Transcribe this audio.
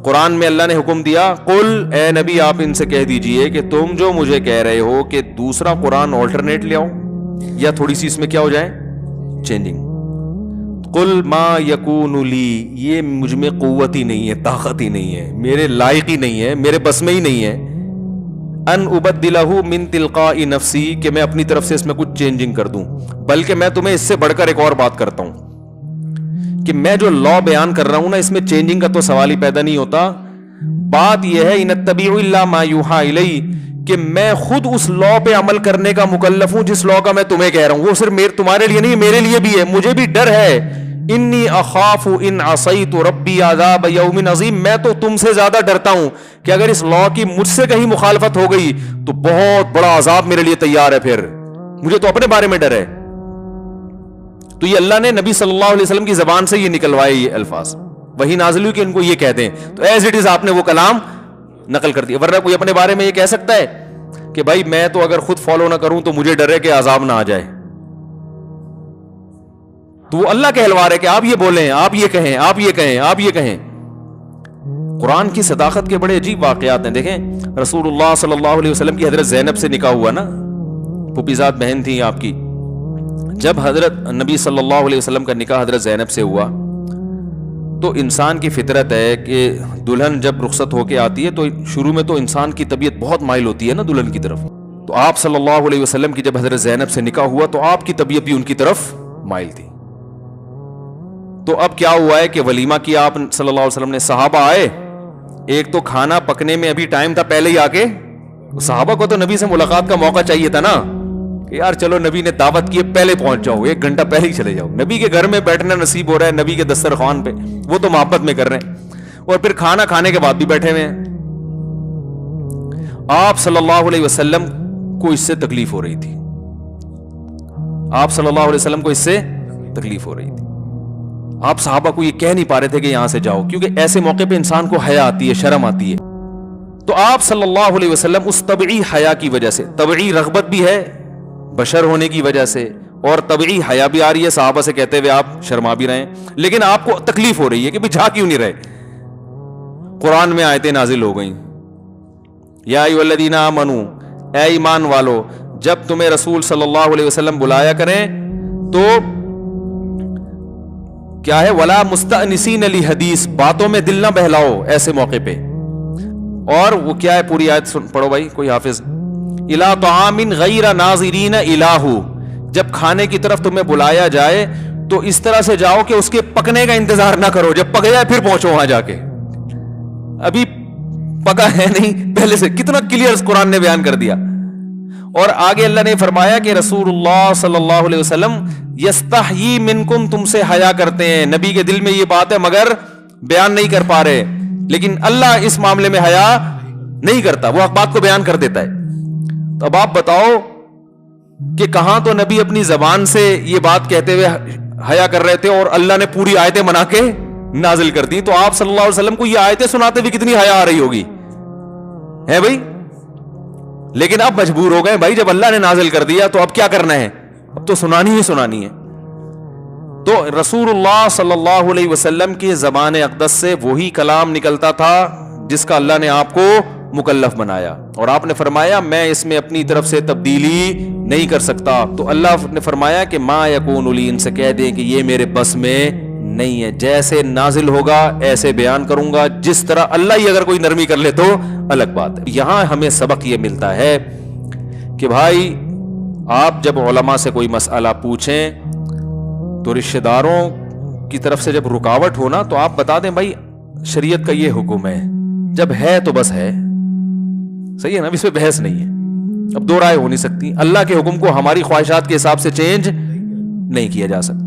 قرآن میں اللہ نے حکم دیا قل اے نبی آپ ان سے کہہ دیجئے کہ تم جو مجھے کہہ رہے ہو کہ دوسرا قرآن آلٹرنیٹ لے آؤ یا تھوڑی سی اس میں کیا ہو جائے چینجنگ. قل ما یکون لی یہ مجھ میں قوت ہی نہیں ہے, طاقت ہی نہیں ہے, میرے لائق ہی نہیں ہے, میرے بس میں ہی نہیں ہے ان ابدلہ من تلقاء نفسی کہ میں اپنی طرف سے اس میں کچھ چینجنگ کر دوں, بلکہ میں تمہیں اس سے بڑھ کر ایک اور بات کرتا ہوں کہ میں جو لا بیان کر رہا ہوں نا اس میں چینجنگ کا تو سوال ہی پیدا نہیں ہوتا. بات یہ ہے ان اتبع الا ما یوحى الی کہ میں خود اس لا پہ عمل کرنے کا مکلف ہوں جس لا کا میں تمہیں کہہ رہا ہوں. وہ صرف تمہارے لیے نہیں میرے لیے بھی ہے. مجھے بھی ڈر ہے انی اخاف ان عصیت ربی عذاب یوم عظیم, میں تو تم سے زیادہ ڈرتا ہوں کہ اگر اس لا کی مجھ سے کہیں مخالفت ہو گئی تو بہت بڑا عذاب میرے لیے تیار ہے. پھر مجھے تو اپنے بارے میں ڈر ہے. تو یہ اللہ نے نبی صلی اللہ علیہ وسلم کی زبان سے یہ نکلوائے یہ الفاظ, وہی نازل ہوئی کہ ان کو یہ کہہ دیں, تو ایز اٹ از آپ نے وہ کلام نقل کر دیا. ورنہ کوئی اپنے بارے میں یہ کہہ سکتا ہے کہ بھائی میں تو اگر خود فالو نہ کروں تو مجھے ڈر ہے کہ عذاب نہ آ جائے. تو وہ اللہ کہلوا رہے کہ آپ یہ بولیں, آپ یہ کہیں, آپ یہ کہیں, آپ یہ کہیں. قرآن کی صداقت کے بڑے عجیب واقعات ہیں. دیکھیں رسول اللہ صلی اللہ علیہ وسلم کی حضرت زینب سے نکاح ہوا نا, پھوپھیزاد بہن تھی آپ کی. جب حضرت نبی صلی اللہ علیہ وسلم کا نکاح حضرت زینب سے ہوا تو انسان کی فطرت ہے کہ دلہن جب رخصت ہو کے آتی ہے تو شروع میں تو انسان کی طبیعت بہت مائل ہوتی ہے نا دلہن کی طرف. تو آپ صلی اللہ علیہ وسلم کی جب حضرت زینب سے نکاح ہوا تو آپ کی طبیعت بھی ان کی طرف مائل تھی. تو اب کیا ہوا ہے کہ ولیمہ کیا آپ صلی اللہ علیہ وسلم نے, صحابہ آئے, ایک تو کھانا پکنے میں ابھی ٹائم تھا, پہلے ہی آ کے صحابہ کو تو نبی سے ملاقات کا موقع چاہیے تھا نا کہ یار چلو نبی نے دعوت کی ہے پہلے پہنچ جاؤ, 1 گھنٹہ پہلے ہی چلے جاؤ. نبی کے گھر میں بیٹھنا نصیب ہو رہا ہے, نبی کے دسترخوان پہ, وہ تو محبت میں کر رہے ہیں, اور پھر کھانا کھانے کے بعد بھی بیٹھے ہوئے ہیں. آپ صلی اللہ علیہ وسلم کو اس سے تکلیف ہو رہی تھی, آپ صلی اللہ علیہ وسلم کو اس سے تکلیف ہو رہی تھی. آپ صحابہ کو یہ کہہ نہیں پا رہے تھے کہ یہاں سے جاؤ, کیونکہ ایسے موقع پہ انسان کو حیا آتی ہے, شرم آتی ہے. تو آپ صلی اللہ علیہ وسلم اس طبعی حیا کی وجہ سے, طبعی رغبت بھی ہے بشر ہونے کی وجہ سے, اور طبعی حیا بھی آ رہی ہے, صحابہ سے کہتے ہوئے آپ شرما بھی رہے ہیں, لیکن آپ کو تکلیف ہو رہی ہے کہ بھی جا کیوں نہیں رہے. قرآن میں آیتیں نازل ہو گئیں, یا ایھا الذین آمنو اے ایمان والو, جب تمہیں رسول صلی اللہ علیہ وسلم بلایا کریں تو کیا ہے, ولا مستأنسین لحدیث, باتوں میں دل نہ بہلاؤ ایسے موقع پہ. اور وہ کیا ہے پوری آیت پڑھو بھائی کوئی حافظ. الی طعام غیر ناظرین الہ, جب کھانے کی طرف تمہیں بلایا جائے تو اس طرح سے جاؤ کہ اس کے پکنے کا انتظار نہ کرو, جب پک جائے پھر پہنچو وہاں جا کے. ابھی پکا ہے نہیں پہلے سے, کتنا کلیئر قرآن نے بیان کر دیا. اور آگے اللہ نے فرمایا کہ رسول اللہ صلی اللہ علیہ وسلم یستحیی منکم, تم سے حیا کرتے ہیں. نبی کے دل میں یہ بات ہے مگر بیان نہیں کر پا رہے, لیکن اللہ اس معاملے میں حیا نہیں کرتا, وہ بات کو بیان کر دیتا ہے. تو اب آپ بتاؤ کہ کہاں تو نبی اپنی زبان سے یہ بات کہتے ہوئے حیا کر رہے تھے اور اللہ نے پوری آیتیں بنا کے نازل کر دی. تو آپ صلی اللہ علیہ وسلم کو یہ آیتیں سناتے ہوئے کتنی حیا آ رہی ہوگی ہے بھائی. لیکن اب مجبور ہو گئے بھائی, جب اللہ نے نازل کر دیا تو اب کیا کرنا ہے, اب تو سنانی ہی سنانی ہے. تو رسول اللہ صلی اللہ علیہ وسلم کی زبان اقدس سے وہی کلام نکلتا تھا جس کا اللہ نے آپ کو مکلف بنایا, اور آپ نے فرمایا میں اس میں اپنی طرف سے تبدیلی نہیں کر سکتا. تو اللہ نے فرمایا کہ ما یکون لی, ان سے کہہ دیں کہ یہ میرے بس میں نہیں ہے, جیسے نازل ہوگا ایسے بیان کروں گا. جس طرح اللہ ہی اگر کوئی نرمی کر لے تو الگ بات ہے. یہاں ہمیں سبق یہ ملتا ہے کہ بھائی آپ جب علماء سے کوئی مسئلہ پوچھیں تو رشتہ داروں کی طرف سے جب رکاوٹ ہونا تو آپ بتا دیں بھائی شریعت کا یہ حکم ہے, جب ہے تو بس ہے, صحیح ہے نا, اس پہ بحث نہیں ہے. اب دو رائے ہو نہیں سکتی. اللہ کے حکم کو ہماری خواہشات کے حساب سے چینج نہیں کیا جا سکتا.